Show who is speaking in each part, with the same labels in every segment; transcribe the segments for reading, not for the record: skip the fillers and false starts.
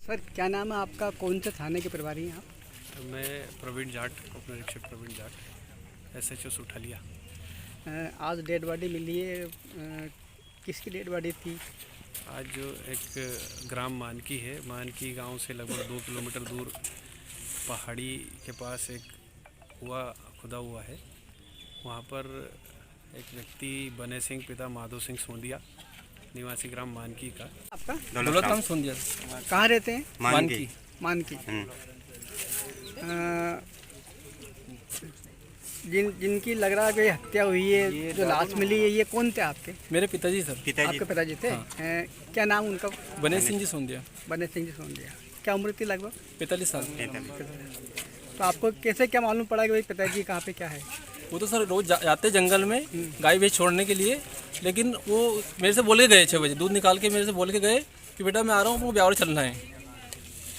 Speaker 1: Sir क्या नाम है आपका, कौन से थाने के प्रभारी हैं आप?
Speaker 2: मैं प्रवीण जाट, उपनिरीक्षक प्रवीण जाट, SHO सुठालिया।
Speaker 1: आज डेड बॉडी मिली है, किसकी डेड बॉडी थी?
Speaker 2: आज जो एक ग्राम मानकी है, मानकी गांव से लगभग 2 किलोमीटर दूर पहाड़ी के पास एक कुआं खुदा हुआ है। वहां पर एक व्यक्ति बने सिंह पिता माधो सिंह सोंदिया, निवासी ग्राम मानकी का।
Speaker 1: आपका
Speaker 3: दौलत राम सोंदिया।
Speaker 1: कहाँ रहते हैं?
Speaker 3: मानकी।
Speaker 1: मानकी। जिनकी लग रहा है कि हत्या हुई है, जो लाश मिली है, ये कौन थे आपके?
Speaker 3: मेरे पिताजी सर।
Speaker 1: आपके पिताजी थे? क्या नाम उनका?
Speaker 3: बने सिंह जी सोंदिया।
Speaker 1: बने सिंह जी सोंदिया। क्या उम्र थी लगभग?
Speaker 3: 45 साल।
Speaker 1: तो आपको कैसे क्या मालूम पड़ा कि भाई पिताजी कहाँ पे क्या है?
Speaker 3: वो तो सर रोज जाते जंगल में गाय भैंस छोड़ने के लिए, लेकिन वो मेरे से बोल के गए 6 बजे, दूध निकाल के मेरे से बोल के गए कि बेटा मैं आ रहा हूँ, आपको ब्यावर चलना है।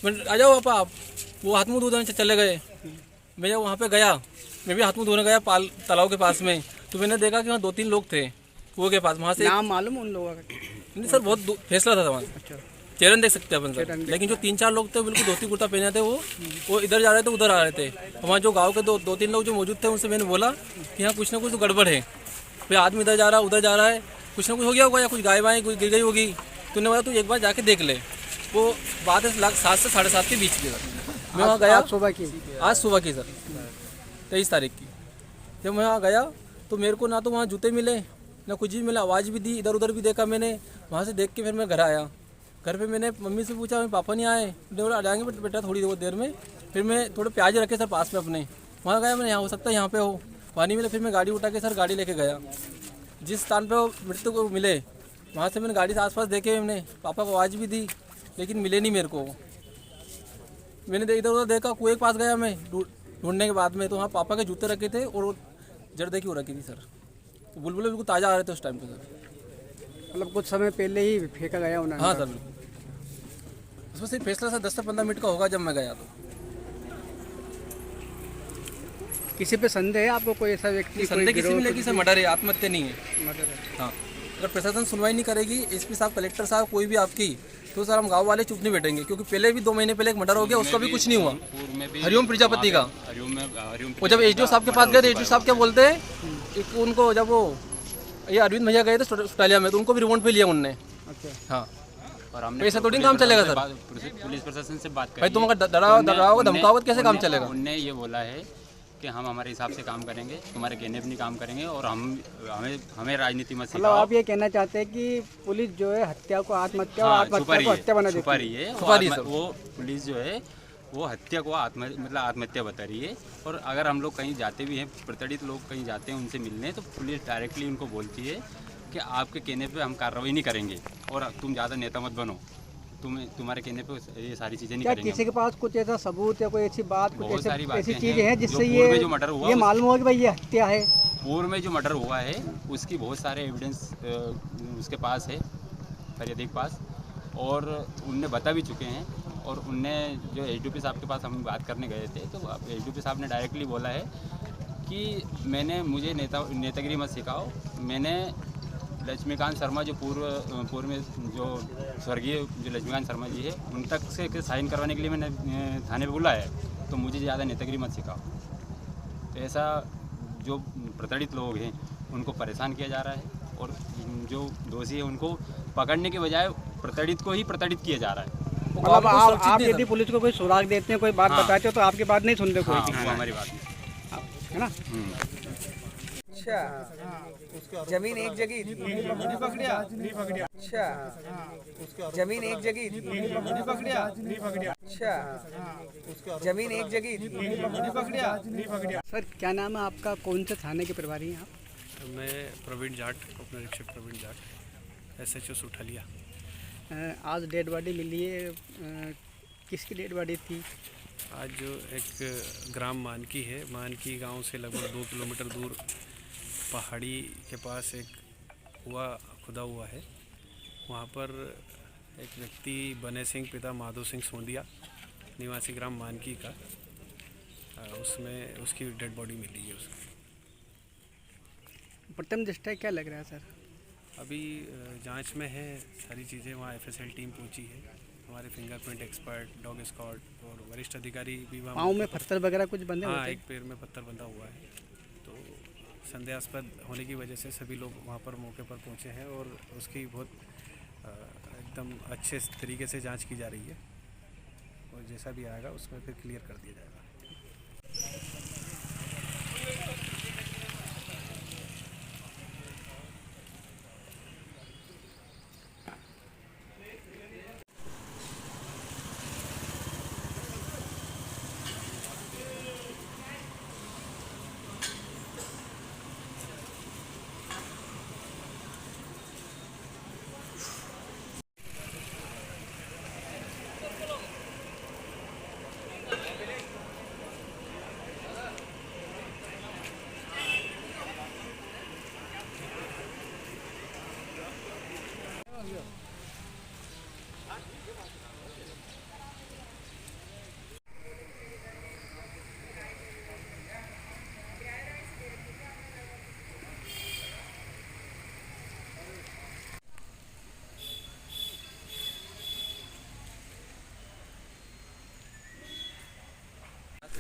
Speaker 3: मैं आ जाओ पापा आप। वो हाथ मुँह धोने चले गए। मैं जब वहाँ पे गया, मैं भी हाथ मुँह धोने गया तालाब के पास में, तो मैंने देखा कि वहाँ 2-3 लोग थे कुएं के पास। वहाँ से
Speaker 1: नाम मालूम उन लोगों का?
Speaker 3: नहीं सर, बहुत फैसला था वहाँ।
Speaker 1: अच्छा।
Speaker 3: चेहरन देख सकते हैं अपन सर, लेकिन जो 3-4 लोग थे बिल्कुल धोती कुर्ता पहने थे, वो इधर जा रहे थे उधर आ रहे थे। वहाँ जो गांव के 2-3 लोग जो मौजूद थे उनसे मैंने बोला कि यहाँ कुछ ना कुछ तो गड़बड़ है, भाई आदमी इधर जा रहा है उधर जा रहा है, कुछ ना कुछ हो गया होगा, या कुछ गाय वाय गिर गई होगी। तो उन्होंने बोला तू एक बार जाके देख ले। वो बात है 7 से 7:30 के बीच की सर। मैं वहाँ गया आज सुबह की सर, 23 तारीख की। जब मैं वहाँ गया तो मेरे को ना तो वहाँ जूते मिले ना कुछ भी मिला। आवाज़ भी दी, इधर उधर भी देखा मैंने। वहाँ से देख के फिर मैं घर आया। घर पे मैंने मम्मी से पूछा, मेरे पापा नहीं आए। उन्होंने बोला आ जाएंगे बेटा थोड़ी देर में। फिर मैं थोड़े प्याज रखे सर पास में अपने, वहाँ गया मैंने, यहाँ हो सकता है यहाँ पे हो, पानी मिले। फिर मैं गाड़ी उठा के सर गाड़ी लेके गया जिस स्थान पे वो मृत्यु को मिले। वहाँ से मैंने गाड़ी से आसपास देखे, मैंने पापा को आवाज़ भी दी, लेकिन मिले नहीं मेरे को। मैंने इधर उधर देखा, कुएं के पास गया मैं ढूंढने के बाद में, तो वहाँ पापा के जूते रखे थे और जड़ देखी हो रखी थी सर। तो बुलबुल बिल्कुल ताज़ा आ रहे थे उस टाइम पे सर।
Speaker 1: मतलब कुछ समय पहले ही फेंका गया उन्होंने?
Speaker 3: हाँ सर, उसमें सिर्फ फैसला सर 10 से 15 मिनट का होगा जब मैं गया। तो
Speaker 1: किसी पे संदेह है आपको? कोई ऐसा व्यक्ति
Speaker 3: संदेह किसी में लेकिन सर मर्डर है, आत्महत्या नहीं है।
Speaker 1: मर्डर है।
Speaker 3: हाँ, अगर प्रशासन सुनवाई नहीं करेगी, SP साहब, कलेक्टर साहब, कोई भी आपकी, तो सर हम गांव वाले चुप नहीं बैठेंगे। क्योंकि पहले भी 2 महीने पहले एक मर्डर हो गया, उसका भी कुछ नहीं हुआ, हरिओम प्रजापति का। वो जब HDO साहब के पास गए तो HDO साहब क्या बोलते हैं, उनको जब वो ये अरविंद भैया गए थे सुटालिया में, तो उनको भी रिमांड पे लिया उनने।
Speaker 1: अच्छा।
Speaker 3: हाँ,
Speaker 4: और हमने
Speaker 3: ऐसा थोड़ी काम चलेगा सर।
Speaker 4: पुलिस प्रशासन से बात करी
Speaker 3: भाई तुम
Speaker 4: है।
Speaker 3: अगर डराओगे धमकाओगे कैसे काम चलेगा?
Speaker 4: उनने ये बोला है कि हम हमारे हिसाब से काम करेंगे, तुम्हारे कहने पर नहीं काम करेंगे, और हमें राजनीति मत
Speaker 1: मतलब
Speaker 4: सिखाओ।
Speaker 1: आप ये कहना चाहते हैं कि पुलिस जो है हत्या को आत्महत्या और
Speaker 4: हाँ,
Speaker 1: आत्महत्या को हत्या बना देती
Speaker 4: छुपा रही है। वो पुलिस जो है वो हत्या को आत्महत्या बता रही है। और अगर हम लोग कहीं जाते भी हैं, प्रताड़ित लोग कहीं जाते हैं उनसे मिलने, तो पुलिस डायरेक्टली उनको बोलती है कि आपके कहने पे हम कार्रवाई नहीं करेंगे और तुम ज़्यादा नेता मत बनो, तुम्हारे कहने पे ये सारी चीज़ें नहीं
Speaker 1: क्या
Speaker 4: करेंगे।
Speaker 1: किसी के पास कुछ ऐसा सबूत या कोई ऐसी बात, कुछ
Speaker 4: बहुत सारी बातें
Speaker 1: ऐसी
Speaker 4: हैं
Speaker 1: चीजें हैं जिससे
Speaker 4: जो पूर्व में जो मर्डर हुआ
Speaker 1: ये मालूम हो कि भाई ये हत्या है?
Speaker 4: पूर्व में जो मर्डर हुआ है उसकी बहुत सारे एविडेंस उसके पास है, फरियादी के पास, और उनने बता भी चुके हैं। और उनने जो HDO साहब के पास हम बात करने गए थे, तो HDO साहब ने डायरेक्टली बोला है कि मुझे नेतागिरी मत सिखाओ। मैंने लक्ष्मीकांत शर्मा जो पूर्व में जो स्वर्गीय जो लक्ष्मीकांत शर्मा जी है, उन तक से साइन करवाने के लिए मैंने थाने पे बुलाया है, तो मुझे ज़्यादा नेतागिरी मत सिखाओ। तो ऐसा जो प्रताड़ित लोग हैं उनको परेशान किया जा रहा है, और जो दोषी है उनको पकड़ने के बजाय प्रताड़ित को ही प्रताड़ित किया जा रहा है।
Speaker 1: मतलब आप यदि पुलिस को कोई सुराग देते हैं, कोई बात बताते हो, तो आपकी बात नहीं सुनते कोई?
Speaker 4: हाँ, वो हमारी बात नहीं
Speaker 1: है ना?
Speaker 5: अच्छा, जमीन एक जगह थी। अच्छा, जमीन एक जगह थी। अच्छा, जमीन एक जगह थी।
Speaker 1: सर क्या नाम है आपका, कौन से थाने के प्रभारी हैं आप?
Speaker 2: मैं प्रवीण जाट, उपनिरीक्षक प्रवीण जाट, SHO सुठालिया।
Speaker 1: आज डेड बॉडी मिली है, किसकी डेड बॉडी थी?
Speaker 2: आज जो एक ग्राम मानकी है, मानकी गांव से लगभग 2 किलोमीटर दूर पहाड़ी के पास एक कुआं खुदा हुआ है। वहाँ पर एक व्यक्ति बने सिंह पिता माधो सिंह सोंदिया, निवासी ग्राम मानकी का, उसमें उसकी डेड बॉडी मिली है। उसकी
Speaker 1: प्रथम दृष्टया क्या लग रहा है सर?
Speaker 2: अभी जांच में है सारी चीज़ें। वहाँ FSL टीम पहुँची है। हमारे फिंगरप्रिंट एक्सपर्ट, डॉग स्क्वाड और वरिष्ठ अधिकारी भी वहाँ
Speaker 1: पाँव में पत्थर वगैरह कुछ बंधे
Speaker 2: हाँ,
Speaker 1: होते
Speaker 2: एक पैर में पत्थर बंधा हुआ है। तो संदेहास्पद होने की वजह से सभी लोग वहाँ पर मौके पर पहुँचे हैं और उसकी बहुत एकदम अच्छे तरीके से जांच की जा रही है और जैसा भी आएगा उसमें फिर क्लियर कर दिया जाएगा।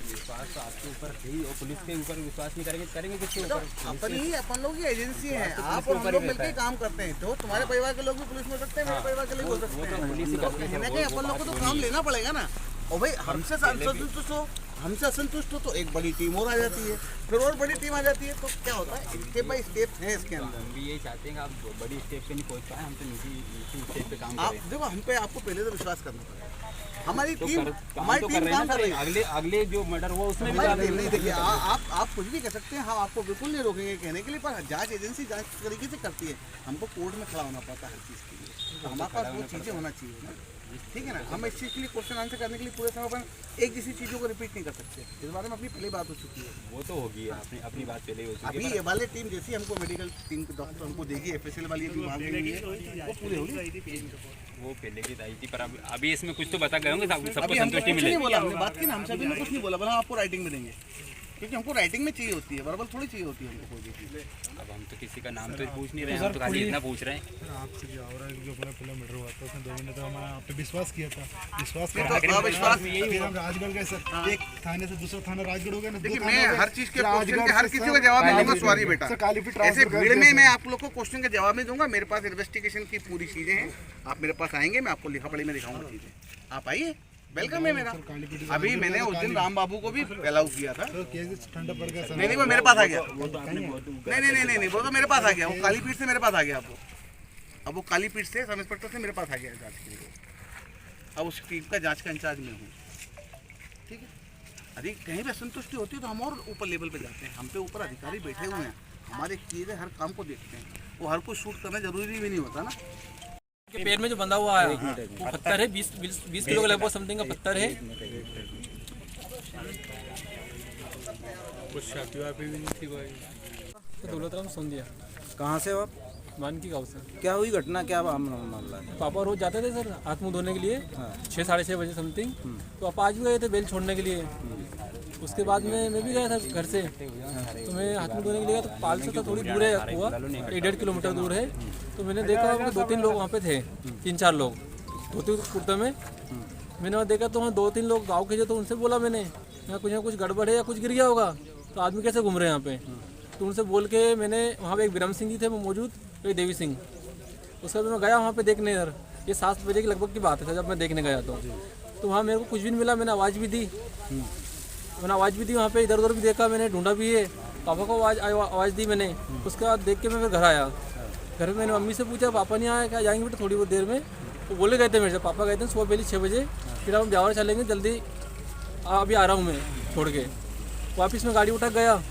Speaker 4: विश्वास तो आपके ऊपर है ही और पुलिस के ऊपर विश्वास नहीं करेंगे किसके ऊपर?
Speaker 5: अपन लोग की एजेंसी है, आप और हम लोग मिलकर काम करते हैं। तो तुम्हारे परिवार के लोग भी पुलिस में हो सकते हैं, मेरे परिवार के लोग हो सकते हैं।
Speaker 4: पुलिस ही करती है।
Speaker 5: कहने के अपन लोग को तो काम लेना पड़ेगा ना। और भाई हमसे असंतुष्ट हो तो एक बड़ी टीम और आ जाती है, फिर और बड़ी टीम आ जाती है। तो क्या होता है, स्टेप बाई स्टेप है इसके अंदर।
Speaker 4: हम भी यही चाहते हैं कि आप बड़ी स्टेप पे नहीं पहुंच पाए, हम तो नीचे स्टेप पे काम
Speaker 5: आप
Speaker 4: करें।
Speaker 5: देखो, हम पे आपको पहले तो विश्वास करना पड़ेगा। हमारी
Speaker 4: तो
Speaker 5: टीम
Speaker 4: कर रहे हैं ना सर। अगले जो मर्डर हुआ उसमें भी
Speaker 5: हमारी टीम नहीं। देखिए, आप कुछ भी कह सकते हैं, हम आपको बिल्कुल नहीं रोकेंगे कहने के लिए, पर जांच एजेंसी जांच तरीके से करती है। हमको कोर्ट में खड़ा होना पड़ता है हर चीज़ के लिए। तो हमारे पास वो चीज़ें होना चाहिए ना, ठीक है ना। हम इस चीज़ के लिए क्वेश्चन आंसर करने के लिए पूरे समय पर एक जैसी चीज़ों को रिपीट नहीं कर सकते। इस बारे में अपनी पहली बात हो चुकी है।
Speaker 4: वो तो होगी, आपने अपनी बात पहले ही हो चुकी है।
Speaker 5: अभी ये वाले टीम जैसी हमको मेडिकल टीम के डॉक्टर हमको देगी, FSL वाली टीम वहाँ गई है, वो पूरी होगी।
Speaker 4: वो पहले की आई थी, पर अभी इसमें कुछ तो बता गए होंगे, सबको
Speaker 5: अभी हमको
Speaker 4: संतुष्टि
Speaker 5: कुछ
Speaker 4: मिलेगी।
Speaker 5: नहीं बोला, हमने बात की ना, हमसे अभी ने कुछ नहीं बोला, बोला आपको राइटिंग में देंगे, क्योंकि हमको राइटिंग में चाहिए होती है, बराबर थोड़ी चाहिए होती है हमको कोई भी चीज़।
Speaker 4: अब हम तो किसी का नाम तो पूछ नहीं रहे हैं, हम तो खाली इतना पूछ रहे हैं।
Speaker 6: आपसे जो हो रहा है, जो अपना पहला मर्डर हुआ था उसने 2 महीने तो हमारा आप पे विश्वास किया था। विश्वास
Speaker 5: तो अविश्वास
Speaker 6: यही हम राजगढ़ गए सर, एक थाने से दूसरा थाना राजगढ़ हो गया ना।
Speaker 5: देखिए, मैं हर चीज के क्वेश्चन के हर किसी का जवाब नहीं दूंगा। सॉरी बेटा, ऐसे भीड़ में मैं आप लोग को क्वेश्चन का जवाब नहीं दूंगा। मेरे पास इन्वेस्टिगेशन की पूरी चीजें हैं। आप मेरे पास आएंगे, मैं आपको लिखा पढ़ी में दिखाऊंगा चीजें। आप आइए, वेलकम है मेरा। अभी मैंने उस दिन राम बाबू को भी फैलाव किया था।
Speaker 6: ठंडा पड़ गया सर।
Speaker 5: नहीं, वो मेरे पास आ गया। नहीं, वो तो मेरे पास आ गया। वो काली पीठ से मेरे पास आ गया। अब वो काली पीठ से सब इंस्पेक्टर से मेरे पास आ गया जांच के लिए। अब उस टीम का जांच का इंचार्ज मैं हूँ, ठीक है। यदि कहीं भी असंतुष्टि होती है तो हम और ऊपर लेवल पे जाते हैं। हम पे ऊपर अधिकारी बैठे हुए हैं, हमारे किए गए हर काम को देखते हैं। वो हर कोई शूट करना जरूरी भी नहीं होता ना।
Speaker 3: के पैर में जो बंधा हुआ है वो पत्थर है, 20 किलो के लगभग समथिंग का पत्थर है। दौलत राम सोंदिया।
Speaker 7: कहाँ से हो आप?
Speaker 3: मानकी गाँव से।
Speaker 7: क्या हुई घटना, क्या मामला है?
Speaker 3: पापा रोज जाते थे सर हाथ मुंह धोने के लिए, 6 साढ़े 6 बजे समथिंग। तो पापा आज भी गए थे बेल छोड़ने के लिए। उसके बाद में मैं भी गया था घर से, तो मैं हाथ मुंह धोने के लिए गया। तो पाल से तो थोड़ी दूर है हुआ, 1.5 किलोमीटर दूर है। तो मैंने देखा कि 2-3 लोग वहाँ पे थे, 3-4 लोग धोती कुर्ते में। मैंने वहाँ देखा तो वहाँ 2-3 लोग गाँव के थे। तो उनसे बोला मैंने, यहाँ कुछ गड़बड़ है या कुछ गिर गया होगा, तो आदमी कैसे घूम रहे हैं यहाँ पे। तो उनसे बोल के मैंने, वहाँ पे एक बिरम सिंह जी थे वो मौजूद, एक देवी सिंह। उसके बाद मैं गया वहाँ पे देखने। इधर ये 7 बजे के लगभग की बात है जब मैं देखने गया। तो वहाँ मेरे को कुछ भी नहीं मिला। मैंने आवाज़ भी दी वहाँ पे, इधर उधर भी देखा मैंने, ढूंढा भी है। पापा को आवाज़ दी मैंने। उसके बाद देख के मैं फिर घर आया। घर में मैंने मम्मी से पूछा, पापा नहीं आया क्या, जाएंगे बेटा थोड़ी बहुत देर में। तो बोले गए थे मेरे से, पापा गए थे सुबह पहले 6 बजे, फिर हम ब्यावर चलेंगे जल्दी, अभी आ रहा हूँ मैं छोड़ के। वापस में गाड़ी उठा गया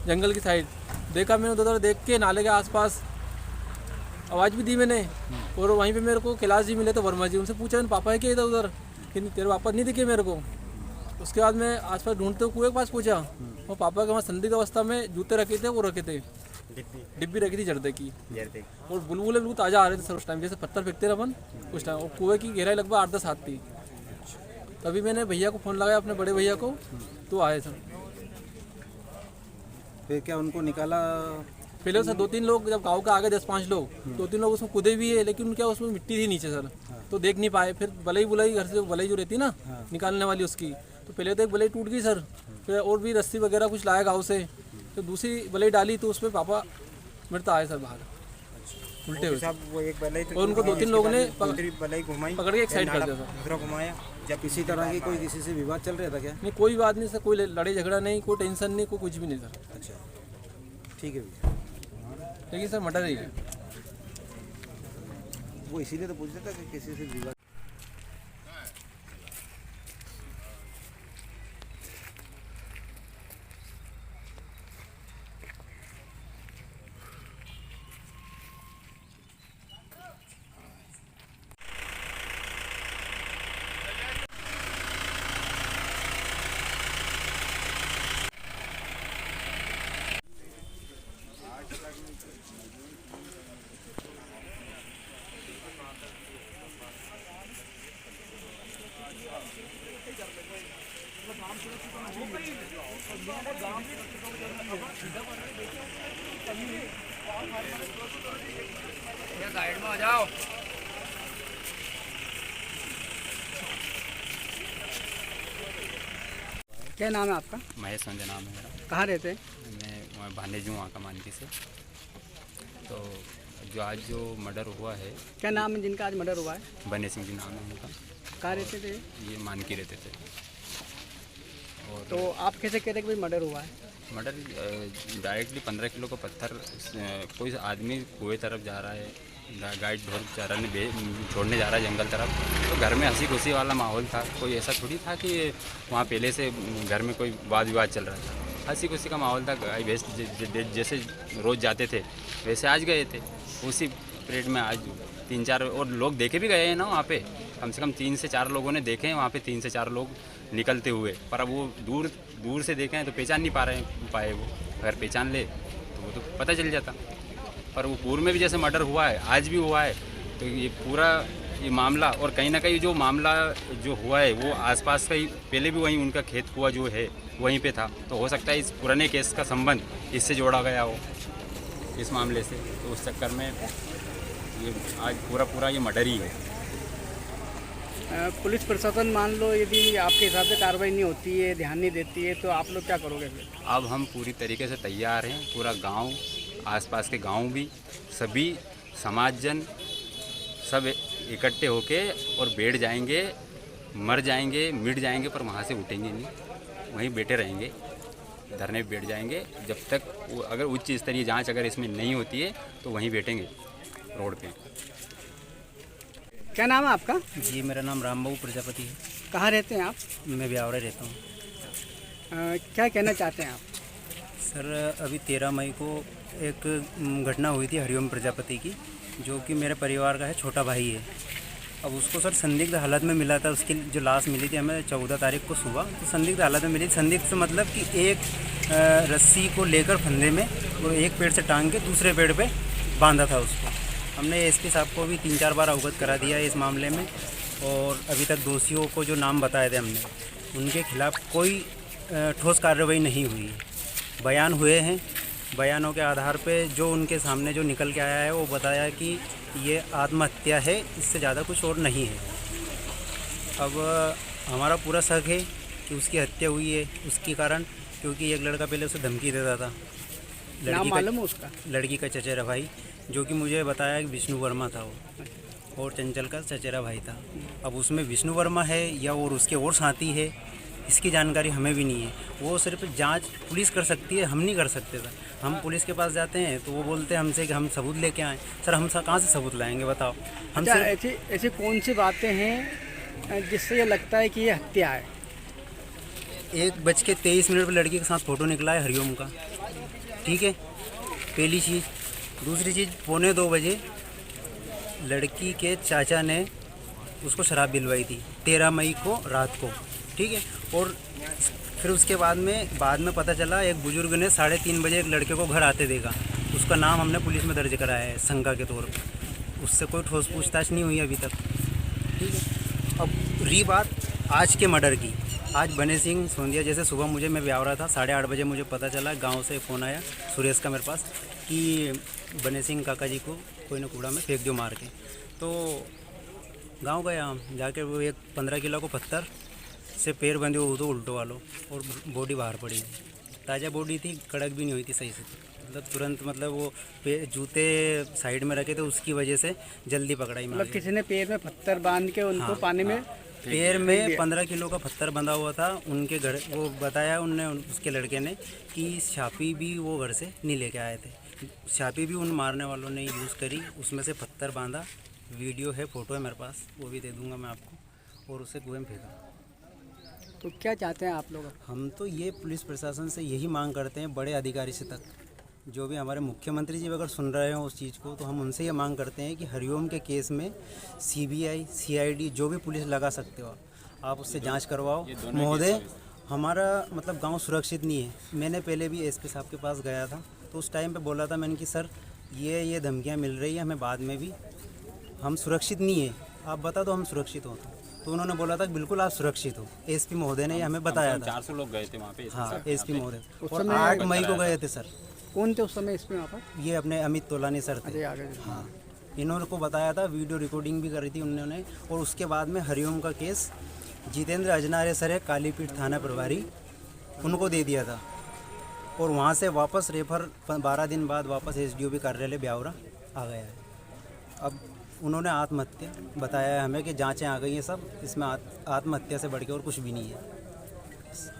Speaker 3: जंगल की साइड। देखा मैंने उधर देख के, नाले के आसपास आवाज़ भी दी मैंने। और वहीं पे मेरे को कैलाश जी मिले थे, वर्मा जी। उनसे पूछा मैंने, पापा है क्या इधर उधर, कि तेरे पापा नहीं दिखे मेरे को। उसके बाद मैं आसपास ढूंढते हुए कुएं के पास पहुंचा। वो पापा के वहाँ संदिग्ध अवस्था में जूते रखे थे, वो रखे थे, डिब्बी रखी थी जर्दे की। और बुलबुले बिल्कुल ताज़ा आ रहे थे सर उस टाइम, जैसे पत्थर फेंकते थे अपन उस टाइम। और कुएं की गहराई लगभग 8-10 हाथ थी। तभी मैंने भैया को फ़ोन लगाया, अपने बड़े भैया को, तो आए सर।
Speaker 7: फिर क्या उनको निकाला
Speaker 3: पहले सर 2-3 लोग जब गांव का आ गए 10-5 लोग 2-3 लोग उसमें कूदे भी है, लेकिन क्या उसमें मिट्टी थी नीचे सर, तो देख नहीं पाए। फिर बलई बुलाई घर से बलई जो रहती ना निकालने वाली उसकी, तो पहले तो एक बलई टूट गई सर, फिर और भी रस्सी वगैरह कुछ लाया गाँव से, तो दूसरी बलई डाली तो उसमें पापा मरता आए सर बाहर उल्टे हुए,
Speaker 7: वो एक बलई
Speaker 3: और उनको 2-3 लोगों ने
Speaker 7: बलई घुमाई,
Speaker 3: पकड़ के एक साइड कर दिया सर।
Speaker 7: दूसरा घुमाया। जब इसी तरह की कोई किसी से विवाद चल रहा था क्या?
Speaker 3: नहीं कोई बात नहीं सर, कोई लड़ाई झगड़ा नहीं, कोई टेंशन नहीं, कोई कुछ भी नहीं सर।
Speaker 7: अच्छा, ठीक है भैया।
Speaker 3: लेकिन सर मर्डर ही है।
Speaker 7: वो इसीलिए तो पूछ रहा था कि किसी से विवाद।
Speaker 1: क्या नाम है आपका?
Speaker 4: महेश संजय नाम है मेरा।
Speaker 1: कहाँ रहते हैं?
Speaker 4: मैं भानेज हूँ वहाँ का मानकी से। तो जो आज जो मर्डर हुआ है,
Speaker 1: क्या नाम है जिनका आज मर्डर हुआ है?
Speaker 4: बने सिंह जी नाम है उनका।
Speaker 1: कहाँ रहते थे?
Speaker 4: ये मानकी रहते थे। और
Speaker 1: तो आप कैसे कहते हैं कि भाई मर्डर हुआ है?
Speaker 4: मर्डर डायरेक्टली 15 किलो का पत्थर कोई आदमी कुएं तरफ जा रहा है, गाय ढोर चराने छोड़ने जा रहा है जंगल तरफ, तो घर में हंसी खुशी वाला माहौल था। कोई ऐसा थोड़ी था कि वहाँ पहले से घर में कोई वाद विवाद चल रहा था। हंसी खुशी का माहौल था। गाय भैंस जैसे रोज़ जाते थे वैसे आज गए थे। उसी पीरियड में आज 3-4 और लोग देखे भी गए हैं ना वहाँ पे। कम से कम 3 से 4 लोगों ने देखे हैं वहाँ पे, 3 से 4 लोग निकलते हुए। पर अब वो दूर से देखे हैं तो पहचान नहीं पाए वो। अगर पहचान ले तो वो तो पता चल जाता। पर वो पूर्व में भी जैसे मर्डर हुआ है, आज भी हुआ है, तो ये पूरा ये मामला, और कहीं ना कहीं जो मामला जो हुआ है वो आसपास का ही, पहले भी वहीं उनका खेत कुआ जो है वहीं पे था। तो हो सकता है इस पुराने केस का संबंध इससे जोड़ा गया हो, इस मामले से। तो उस चक्कर में ये आज पूरा ये मर्डर ही है।
Speaker 1: पुलिस प्रशासन मान लो यदि आपके हिसाब से कार्रवाई नहीं होती है, ध्यान नहीं देती है, तो आप लोग क्या करोगे फिर?
Speaker 4: अब हम पूरी तरीके से तैयार हैं। पूरा गांव, आसपास के गांव भी, सभी समाजजन सब इकट्ठे होके और बैठ जाएंगे, मर जाएंगे, मिट जाएंगे, पर वहाँ से उठेंगे नहीं, वहीं बैठे रहेंगे, धरने पे बैठ जाएंगे जब तक अगर उच्च स्तरीय जांच अगर इसमें नहीं होती है तो वहीं बैठेंगे रोड पे।
Speaker 1: क्या नाम है आपका?
Speaker 8: जी, मेरा नाम रामबाबू प्रजापति है।
Speaker 1: कहाँ रहते हैं आप?
Speaker 8: मैं ब्यावरा रहता हूँ।
Speaker 1: क्या कहना चाहते हैं आप?
Speaker 8: सर, अभी 13 मई को एक घटना हुई थी हरिओम प्रजापति की, जो कि मेरे परिवार का है, छोटा भाई है। अब उसको सर संदिग्ध हालत में मिला था। उसकी जो लाश मिली थी हमें 14 तारीख को सुबह, तो संदिग्ध हालत में मिली। संदिग्ध से मतलब कि एक रस्सी को लेकर फंदे में और एक पेड़ से टांग के दूसरे पेड़ पे बांधा था उसको। हमने एसपी साहब को भी 3-4 बार अवगत करा दिया है इस मामले में, और अभी तक दोषियों को जो नाम बताए थे हमने, उनके खिलाफ कोई ठोस कार्रवाई नहीं हुई है। बयान हुए हैं, बयानों के आधार पे जो उनके सामने जो निकल के आया है वो बताया कि ये आत्महत्या है, इससे ज़्यादा कुछ और नहीं है। अब हमारा पूरा शक है कि उसकी हत्या हुई है उसके कारण, क्योंकि एक लड़का पहले उसे धमकी देता था।
Speaker 1: नाम मालूम है उसका?
Speaker 8: लड़की का चचेरा भाई, जो कि मुझे बताया कि विष्णु वर्मा था वो, और चंचल का चचेरा भाई था। अब उसमें विष्णु वर्मा है या और उसके और साथी है, इसकी जानकारी हमें भी नहीं है। वो सिर्फ जांच पुलिस कर सकती है, हम नहीं कर सकते सर। हम पुलिस के पास जाते हैं तो वो बोलते हैं हमसे कि हम सबूत लेके आएँ। सर, हम कहाँ से सबूत लाएंगे बताओ? हम
Speaker 1: ऐसी कौन सी बातें हैं जिससे ये लगता है कि ये हत्या है?
Speaker 8: 1:23 पर लड़की के साथ फ़ोटो निकला है हरिओम का, ठीक है, पहली चीज़। दूसरी चीज़, 1:45 बजे लड़की के चाचा ने उसको शराब दिलवाई थी 13 मई को रात को, ठीक है। और फिर उसके बाद में पता चला एक बुजुर्ग ने 3:30 बजे एक लड़के को घर आते देखा। उसका नाम हमने पुलिस में दर्ज कराया है शंका के तौर पर। उससे कोई ठोस पूछताछ नहीं हुई अभी तक, ठीक है। अब रही बात आज के मर्डर की। आज बने सिंह सोंदिया, जैसे सुबह मैं ब्यावरा था, 8:30 बजे मुझे पता चला, गांव से फ़ोन आया सुरेश का मेरे पास कि बने सिंह काका जी को कोई ना कूड़ा में फेंक दो मार के। तो गांव गया हम, जाके वो एक 15 किलो को पत्थर से पैर बंधे हुए तो उल्टो वालो और बॉडी बाहर पड़ी। ताज़ा बॉडी थी, कड़क भी नहीं हुई थी सही से, मतलब तुरंत मतलब वो जूते साइड में रखे थे, उसकी वजह से जल्दी पकड़ाई।
Speaker 1: मतलब किसी ने पैर में पत्थर बांध के उनको पानी में
Speaker 8: पैर में 15 किलो का पत्थर बंधा हुआ था उनके घर। वो बताया उनने, उसके लड़के ने, कि छापी भी वो घर से नहीं लेके आए थे। छापी भी उन मारने वालों ने यूज़ करी, उसमें से पत्थर बांधा। वीडियो है, फ़ोटो है मेरे पास, वो भी दे दूंगा मैं आपको। और उसे कुएं में फेंका।
Speaker 1: तो क्या चाहते हैं आप लोग?
Speaker 8: हम तो ये पुलिस प्रशासन से यही मांग करते हैं, बड़े अधिकारी से तक, जो भी हमारे मुख्यमंत्री जी अगर सुन रहे हो उस चीज़ को, तो हम उनसे ये मांग करते हैं कि हरिओम के केस में CBI CID जो भी पुलिस लगा सकते हो आप उससे जांच करवाओ महोदय। हमारा मतलब गांव सुरक्षित नहीं है। मैंने पहले भी SP साहब के पास गया था, तो उस टाइम पे बोला था मैंने कि सर ये धमकियाँ मिल रही है हमें, बाद में भी हम सुरक्षित नहीं है, आप बता दो हम सुरक्षित हो। तो उन्होंने बोला था बिल्कुल आप सुरक्षित हो। SP महोदय ने हमें बताया था।
Speaker 4: 400 लोग गए थे वहाँ पे।
Speaker 8: हाँ, SP महोदय, और 8 मई को गए थे सर।
Speaker 1: कौन थे उस समय इसमें वहाँ पर?
Speaker 8: ये अपने अमित तोलानी सर थे।
Speaker 1: अरे आगे।
Speaker 8: हाँ, इन्होंने को बताया था, वीडियो रिकॉर्डिंग भी करी थी उन्होंने। और उसके बाद में हरिओम का केस जितेंद्र अजनारे सर है, कालीपीठ थाना प्रभारी, उनको दे दिया था। और वहाँ से वापस रेफर 12 दिन बाद वापस SDOB कार्यालय ब्यावरा आ गया है। अब उन्होंने आत्महत्या बताया है हमें कि जांचें आ गई हैं सब, इसमें आत्महत्या से बढ़ के और कुछ भी नहीं है।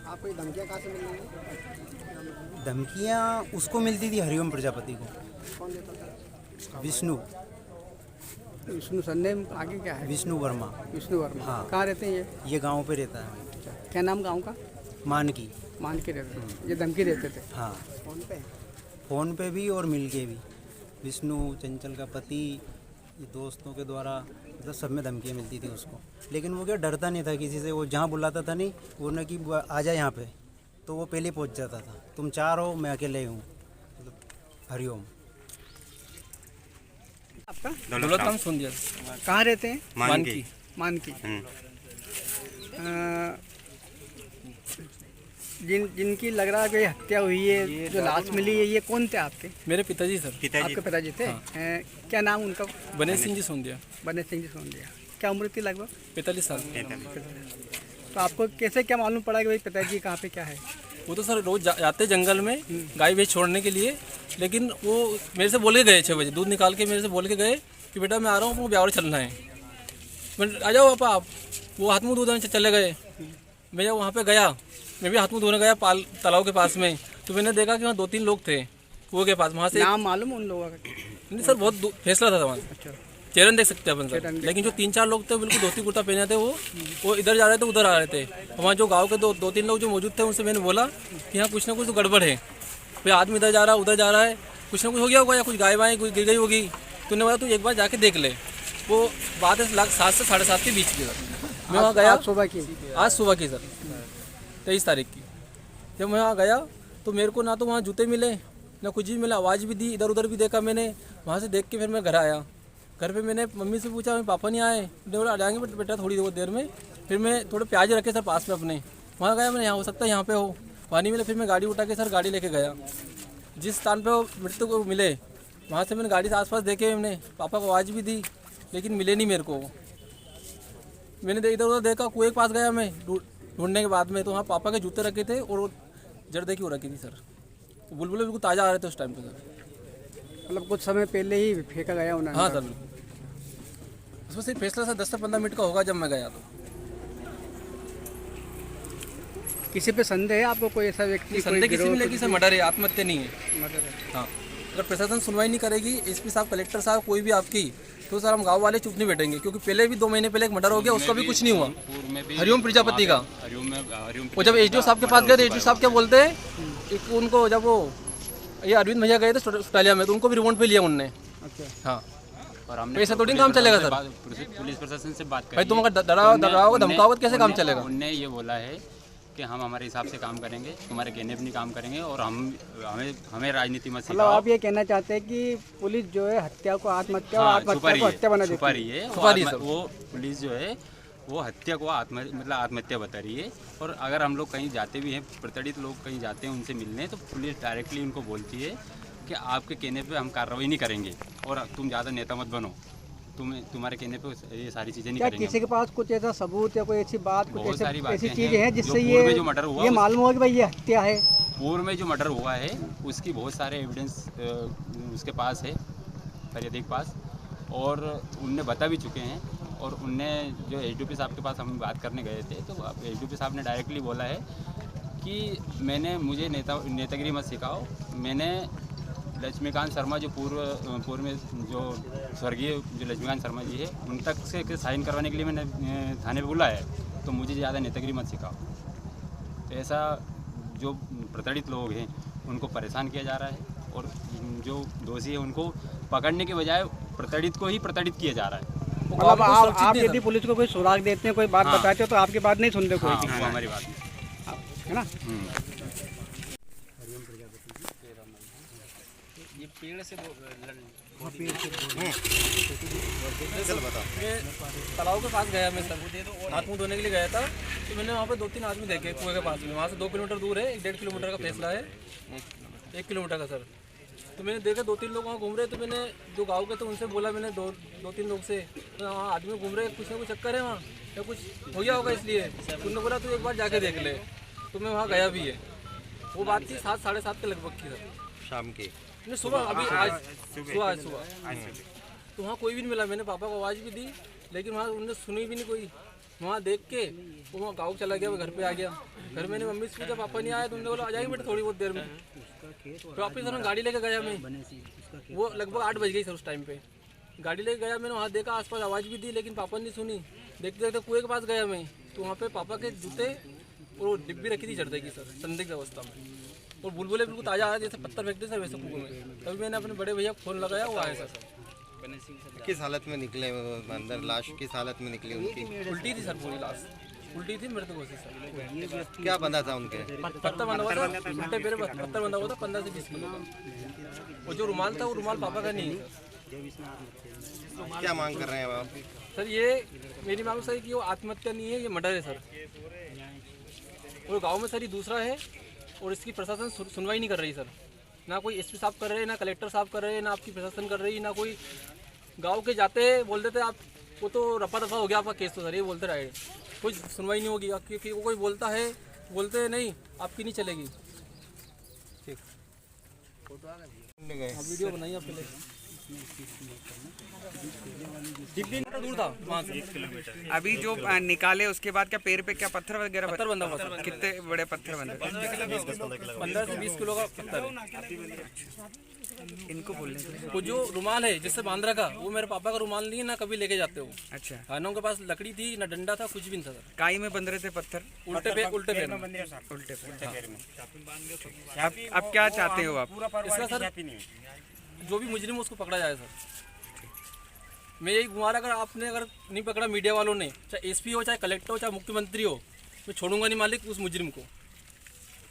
Speaker 1: आपको ये धमकियाँ कहाँ से मिल रही हैं?
Speaker 8: धमकियाँ उसको मिलती थी हरिओम प्रजापति को।
Speaker 1: कौन देता था?
Speaker 8: विष्णु
Speaker 1: सरनेम आगे क्या है?
Speaker 8: विष्णु वर्मा।
Speaker 1: विष्णु वर्मा।
Speaker 8: हाँ।
Speaker 1: कहाँ रहते हैं ये?
Speaker 8: ये गांव पे रहता है।
Speaker 1: क्या नाम गांव का?
Speaker 8: मानकी।
Speaker 1: मान के रहते हैं। ये धमकी देते थे?
Speaker 8: हाँ,
Speaker 1: फोन पे
Speaker 8: भी और मिल के भी। विष्णु चंचल का पति, ये दोस्तों के द्वारा, मतलब सब में धमकियाँ मिलती थी उसको। लेकिन वो क्या डरता नहीं था किसी से, वो जहाँ बुलाता था नहीं, वो न कि आ जा यहाँ पे, तो वो पहले पहुँच जाता था। तुम 4 हो, मैं अकेले हूँ। मतलब हरिओम।
Speaker 1: आपका?
Speaker 3: दौलत राम सोंदिया।
Speaker 1: कहाँ रहते हैं?
Speaker 3: मानकी।
Speaker 1: मानकी। जिनकी लग रहा है कि हत्या हुई है, जो लाश मिली है, ये कौन थे आपके?
Speaker 3: मेरे पिताजी सर।
Speaker 1: आपके पिताजी थे? क्या नाम उनका?
Speaker 3: बने सिंह जी सोंदिया।
Speaker 1: बने सिंह जी सोंदिया। क्या उम्र थी लगभग?
Speaker 3: 45 साल।
Speaker 1: तो आपको कैसे क्या मालूम पड़ा कि भाई पिताजी कहाँ पे क्या है?
Speaker 3: वो तो सर रोज जाते जंगल में गाय भैंस छोड़ने के लिए, लेकिन वो मेरे से बोल के गए 6 बजे, दूध निकाल के मेरे से बोल के गए कि बेटा मैं आ रहा हूँ, वो ब्यावर चलना है। मैं आ जाओ पापा आप। वो हाथ मुँह धोने चले गए। मैं जब वहाँ पे गया, मैं भी हाथ मुँह धोने गया तालाब के पास में, तो मैंने देखा कि वहाँ 2-3 लोग थे कुएं के पास। वहाँ से
Speaker 1: नाम मालूम उन लोगों का?
Speaker 3: नहीं सर, बहुत फैसला था वहाँ।
Speaker 1: अच्छा।
Speaker 3: चेहरा देख सकते हैं अपन सर, लेकिन जो 3-4 लोग थे बिल्कुल धोती कुर्ता पहने थे, वो इधर जा रहे थे उधर आ रहे थे। वहाँ जो गांव के 2-3 लोग जो मौजूद थे, उनसे मैंने बोला कि यहाँ कुछ ना कुछ तो गड़बड़ है, भाई आदमी इधर जा रहा है उधर जा रहा है, कुछ ना कुछ हो गया होगा, या कुछ गाय वाय कुछ गिर गई होगी। तो उन्होंने बोला तू एक बार जाके देख ले। वो बात है 7 से 7:30 के बीच की सर। मैं वहाँ गया आज सुबह की सर, 23 तारीख की। जब मैं वहाँ गया तो मेरे को ना तो वहाँ जूते मिले ना कुछ भी मिला, आवाज़ भी दी, इधर उधर भी देखा मैंने। वहाँ से देख के फिर मैं घर आया। घर पे मैंने मम्मी से पूछा, मेरे पापा नहीं आए? बोला आ जाएंगे बेटा थोड़ी देर में। फिर मैं थोड़े प्याज रखे सर पास में अपने, वहाँ गया मैंने, यहाँ हो सकता है यहाँ पे हो, वहाँ नहीं मिले। फिर मैं गाड़ी उठा के सर गाड़ी लेके गया जिस स्थान पे वो मृत्यु को मिले, वहाँ से मैंने गाड़ी से आसपास देखे, मैंने पापा को आवाज़ भी दी, लेकिन मिले नहीं मेरे को। मैंने इधर उधर देखा, कुएं के पास गया मैं ढूंढने के बाद में, तो वहाँ पापा के जूते रखे थे और जड़ देखी हो रखी थी सर। बुलबुल बिल्कुल ताज़ा आ रहे थे उस टाइम पे सर।
Speaker 1: मतलब कुछ समय पहले ही फेंका गया उन्होंने?
Speaker 3: हाँ सर, उसमें सिर्फ फैसला सर 10 से 15 मिनट का होगा जब मैं गया। तो
Speaker 1: किसी पे संदेह है आपको? कोई ऐसा व्यक्ति?
Speaker 3: संदेह किसी में लेकिन सर मर्डर है, आत्महत्या नहीं है।
Speaker 1: मर्डर है।
Speaker 3: हाँ, अगर प्रशासन सुनवाई नहीं करेगी, SP साहब, कलेक्टर साहब, कोई भी आपकी, तो सर हम गांव वाले चुप नहीं बैठेंगे। क्योंकि पहले भी 2 महीने पहले एक मर्डर हो गया, उसका भी कुछ नहीं हुआ, हरिओम प्रजापति का। वो जब SDO साहब के पास गए, SDO साहब क्या बोलते हैं, उनको जब वो ये अरविंद भैया गए थे ऑस्ट्रेलिया में, तो उनको भी रिमांड पे लिया उनने।
Speaker 1: अच्छा।
Speaker 3: हाँ,
Speaker 4: और हमने
Speaker 3: पैसा थोड़ी काम चलेगा सर।
Speaker 4: पुलिस प्रशासन से बात
Speaker 3: भाई तुम अगर डराओगे धमकाओगे कैसे काम चलेगा?
Speaker 4: उनने ये बोला है कि हम हमारे हिसाब से काम करेंगे, तुम्हारे कहने पे नहीं काम करेंगे, और हमें राजनीति में
Speaker 1: मतलब आप ये कहना चाहते हैं कि पुलिस जो है हत्या को आत्महत्या और आत्महत्या को हत्या बना देती है?
Speaker 4: वो पुलिस जो है वो हत्या को आत्महत्या बता रही है। और अगर हम लोग कहीं जाते भी हैं, प्रताड़ित लोग कहीं जाते हैं उनसे मिलने, तो पुलिस डायरेक्टली उनको बोलती है कि आपके कहने पे हम कार्रवाई नहीं करेंगे और तुम ज़्यादा नेता मत बनो, तुम्हारे कहने पे ये सारी चीज़ें नहीं
Speaker 1: क्या
Speaker 4: करेंगे।
Speaker 1: किसी के पास कुछ ऐसा सबूत या कोई ऐसी बात, कुछ
Speaker 4: बहुत सारी
Speaker 1: ऐसी
Speaker 4: बातें
Speaker 1: चीजें हैं जिससे
Speaker 4: जो पूर्व में जो मर्डर हुआ
Speaker 1: ये मालूम हुआ कि भाई ये हत्या है?
Speaker 4: पूर्व में जो मर्डर हुआ है उसकी बहुत सारे एविडेंस उसके पास है, फरियादी के पास, और उनने बता भी चुके हैं। और उनने जो एसडीपी साहब के पास हम बात करने गए थे तो एसडीपी साहब ने डायरेक्टली बोला है कि मुझे नेतागिरी मत सिखाओ। मैंने लक्ष्मीकांत शर्मा जो पूर्व में जो स्वर्गीय जो लक्ष्मीकांत शर्मा जी है उन तक से साइन करवाने के लिए मैंने थाने पे बुलाया है, तो मुझे ज़्यादा नेतागिरी मत सिखाओ। तो ऐसा जो प्रताड़ित लोग हैं उनको परेशान किया जा रहा है और जो दोषी है उनको पकड़ने के बजाय प्रताड़ित को ही प्रताड़ित किया जा रहा है।
Speaker 1: मतलब आप यदि पुलिस को कोई सुराग देते हैं, कोई बात बताते हो तो आपकी बात नहीं सुनते कोई?
Speaker 4: हाँ, वो हमारी बात नहीं
Speaker 1: है ना?
Speaker 2: ये पेड़ से
Speaker 3: तालाब के पास गया मैं सर, हाथ मुँह धोने के लिए गया था, तो मैंने वहाँ पे 2-3 आदमी देखे कुएं के पास में। वहाँ से 2 किलोमीटर दूर है, 1.5 किलोमीटर का फैसला है, 1 किलोमीटर का सर। तो मैंने देखा 2-3 लोग वहाँ घूम रहे, तो मैंने जो गाँव के थे उनसे बोला, मैंने 2-3 लोग से, तो वहाँ आदमी घूम रहे, कुछ ना कुछ चक्कर है वहाँ या कुछ हो गया होगा, इसलिए उन्होंने बोला तू एक बार जाके देख ले। तो मैं वहाँ गया भी है। वो बात थी 7-7:30 के लगभग की सर, शाम के, नहीं सुबह, अभी आज सुबह। तो वहाँ कोई भी नहीं मिला। मैंने पापा को आवाज़ भी दी लेकिन वहाँ उन्होंने सुनी भी नहीं कोई। वहाँ देख के वो वहाँ गाँव चला गया, मैं घर पे आ गया। घर मैंने मम्मी से पूछा, पापा नहीं आया, तो उन्होंने बोला आ जाएंगे बेटा थोड़ी बहुत देर में। तो वापस सर मैं गाड़ी लेके गया, मैं वो लगभग 8 बज गई सर उस टाइम पे। गाड़ी लेके गया, मैंने वहाँ देखा, आसपास आवाज़ भी दी लेकिन पापा ने नहीं सुनी। देखते देखते कुएं के पास गया मैं, तो वहाँ पे पापा के जूते और वो डिब्बी रखी थी जर्दे की सर, संदिग्ध अवस्था में, और बुलबुले बिल्कुल ताज़ा आया, जैसे पत्थर फेंकते सर वैसे कुएं में। तभी मैंने अपने बड़े भैया को फोन लगाया, वो आए सर।
Speaker 9: किस हालत में निकले अंदर, लाश किस हालत में निकली उनकी?
Speaker 3: उल्टी थी सर, पूरी लाश उल्टी थी, मृत घोषित सर।
Speaker 9: क्या बंधा था उनके?
Speaker 3: पत्थर बंधा हुआ था, उल्टे पैर पत्थर बंधा हुआ था 15 से 20 किलो का। और जो रुमाल था वो रुमाल पापा का नहीं है सर।
Speaker 9: क्या मांग कर रहे हैं आप?
Speaker 3: सर ये मेरी मांग सर कि वो आत्महत्या नहीं है, ये मर्डर है सर। और गांव में सर ये दूसरा है और इसकी प्रशासन सुनवाई नहीं कर रही सर। ना कोई एसपी साहब कर रहे हैं, ना कलेक्टर साहब कर रहे हैं, ना आपकी प्रशासन कर रही है, ना कोई गांव के जाते बोल देते आप वो तो रफा दफा हो गया आपका केस, तो सर ये बोलते रहे, कोई सुनवाई नहीं होगी। क्योंकि वो कोई बोलता है, बोलते हैं नहीं आपकी नहीं चलेगी। ठीक, वीडियो बनाइए आप पहले। दूर था वहाँ से 1 किलोमीटर।
Speaker 10: अभी जो निकाले उसके बाद क्या पैर पे क्या पत्थर वगैरह
Speaker 3: पत्थर बंधा हुआ था?
Speaker 10: कितने बड़े पत्थर बंधे?
Speaker 3: 15 से 20 किलो का पत्थर है।
Speaker 10: इनको बोलने
Speaker 3: वो जो रुमाल है जिससे बांध रखा, वो मेरे पापा का रुमाल नहीं है, ना कभी लेके जाते हो।
Speaker 10: अच्छा,
Speaker 3: खानों के पास लकड़ी थी, ना डंडा था, कुछ भी नहीं था सर।
Speaker 10: काई में बंध रहे थे पत्थर?
Speaker 3: उल्टे पैर
Speaker 10: उल्टे पैर में। आप क्या चाहते हो आप?
Speaker 3: इसका सर जो भी मुजरिम उसको पकड़ा जाए सर। मैं यही गुहार, अगर आपने अगर नहीं पकड़ा मीडिया वालों ने, चाहे एसपी हो, चाहे कलेक्टर हो, चाहे मुख्यमंत्री हो, मैं छोड़ूंगा नहीं मालिक उस मुजरिम को।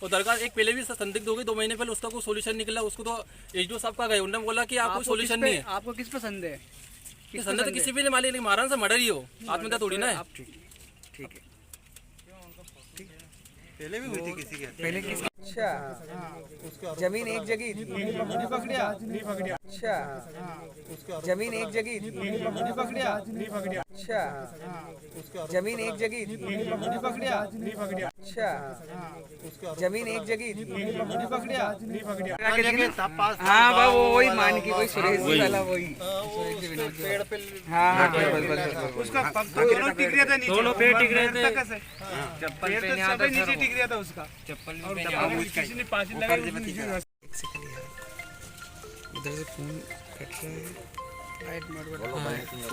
Speaker 3: और दरगाह एक पहले भी संदिग्ध हो गई 2 महीने पहले, उसका कोई सोल्यूशन निकला, उसको तो एचडीओ साहब का गए, उन्होंने बोला कि आपको सोल्यूशन नहीं है।
Speaker 1: आपको किस पसंद है?
Speaker 3: संदेह तो किसी भी नहीं मालिक, लेकिन महाराज से मर्डर ही हो, आत्महत्या थोड़ी ना है।
Speaker 10: ठीक है,
Speaker 9: पहले भी हुई थी किसी के?
Speaker 10: पहले किस? अच्छा, जमीन एक जगह नहीं पकड़िया। अच्छा, जमीन एक जगह नहीं पकड़िया। अच्छा, जमीन एक जगह नहीं पकड़िया। अच्छा, जमीन एक जगह नहीं पकड़िया। हाँ बाबू वही मान की, वही सुरेश जी वाला, वही पेड़ पे। हाँ
Speaker 5: उसका दोनों टिक रहे थे नीचे,
Speaker 3: दोनों पेड़ टिक रहे थे।
Speaker 5: चप्पल पे नीचे टिक रहा था उसका चप्पल, और किसी ने 5 लगा
Speaker 10: उधर से फोन कट रहा है।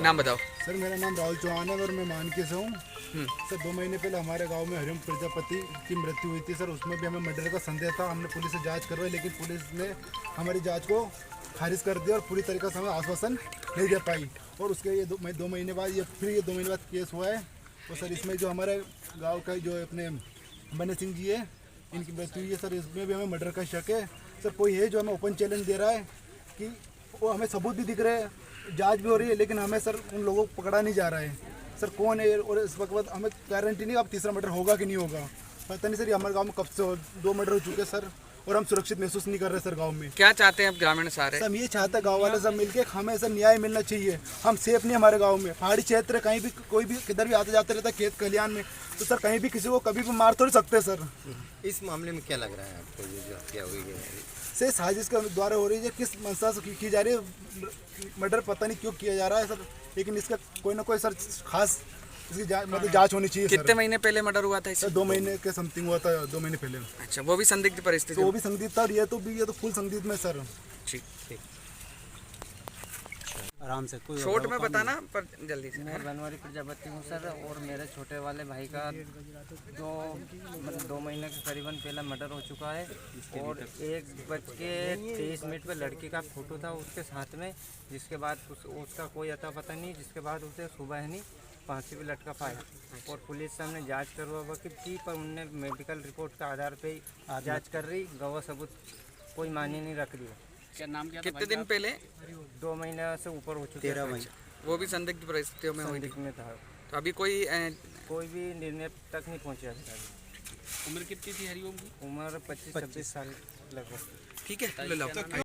Speaker 10: नाम बताओ
Speaker 6: सर। मेरा नाम राहुल चौहान है और मैं मानकी से हूँ सर। 2 महीने पहले हमारे गांव में हरिओम प्रजापति की मृत्यु हुई थी सर। उसमें भी हमें मर्डर का संदेह था। हमने पुलिस से जांच करवाई लेकिन पुलिस ने हमारी जांच को खारिज कर दिया और पूरी तरीके से हमें आश्वासन नहीं दे पाई। और उसके ये 2 महीने बाद ये 2 महीने बाद केस हुआ है। और सर इसमें जो हमारे गाँव का जो अपने बने सिंह जी है, इनकी मृत्यु हुई है सर। इसमें भी हमें मर्डर का शक है सर। कोई है जो हमें ओपन चैलेंज दे रहा है कि वो हमें सबूत भी दिख रहे हैं, जांच भी हो रही है, लेकिन हमें सर उन लोगों को पकड़ा नहीं जा रहा है सर। कौन है? और इस वक्त हमें गारंटी नहीं अब तीसरा मर्डर होगा कि नहीं होगा, पता नहीं सर। ये हमारे गांव में कब से 2 मर्डर हो चुके हैं सर। और हम सुरक्षित महसूस नहीं कर रहे सर गाँव में।
Speaker 10: क्या चाहते हैं अब ग्रामीण सारे?
Speaker 6: सब ये चाहते हैं गाँव वाले सब मिलके हमें सर न्याय मिलना चाहिए। हम सेफ नहीं हमारे गाँव में, पहाड़ी क्षेत्र कहीं भी कोई भी किधर भी आते जाते रहता है खेत खलियान में, तो सर कहीं भी किसी को कभी भी मार थोड़ी सकते सर।
Speaker 9: इस मामले में क्या लग रहा है आपको, ये जो हत्या हुई है?
Speaker 6: से साजिश के द्वारा हो रही है, किस मंशा से की जा रही है मर्डर पता नहीं क्यों किया जा रहा है सर, लेकिन इसका कोई ना कोई सर खास इसकी मतलब जांच होनी चाहिए।
Speaker 10: कितने महीने पहले मर्डर हुआ था?
Speaker 6: सर 2 महीने के समथिंग हुआ था, 2 महीने पहले।
Speaker 10: अच्छा, वो भी संदिग्ध परिस्थिति?
Speaker 6: तो वो भी संदिग्ध था और ये तो फुल संदिग्ध में सर।
Speaker 10: ठीक,
Speaker 8: आराम से कोई
Speaker 10: शॉर्ट में बताना पर जल्दी से।
Speaker 8: मैं बनवारी प्रजापति हूँ सर, और मेरे छोटे वाले भाई का 2 महीने के करीबन पहला मर्डर हो चुका है, और 1:23 पे लड़की का फोटो था उसके साथ में, जिसके बाद उसका कोई अता पता नहीं, जिसके बाद उसे सुबह नहीं फांसी पे लटका पाया, और पुलिस से हमने जाँच करवा की, पर उनने मेडिकल रिपोर्ट के आधार पे ही जाँच कर रही, गवाह सबूत कोई मानी नहीं रख रही है।
Speaker 1: क्या नाम क्या?
Speaker 10: कितने दिन पहले?
Speaker 8: 2 महीने से ऊपर हो चुके
Speaker 7: 13 मई।
Speaker 10: वो भी संदिग्ध परिस्थितियों में हुई थी?
Speaker 8: में था।
Speaker 10: तो अभी कोई
Speaker 8: कोई भी निर्णय तक नहीं पहुंचा।
Speaker 1: उम्र कितनी थी हरिओम की?
Speaker 8: उम्र 25-26 साल लगभग।
Speaker 10: ठीक है, ले लो।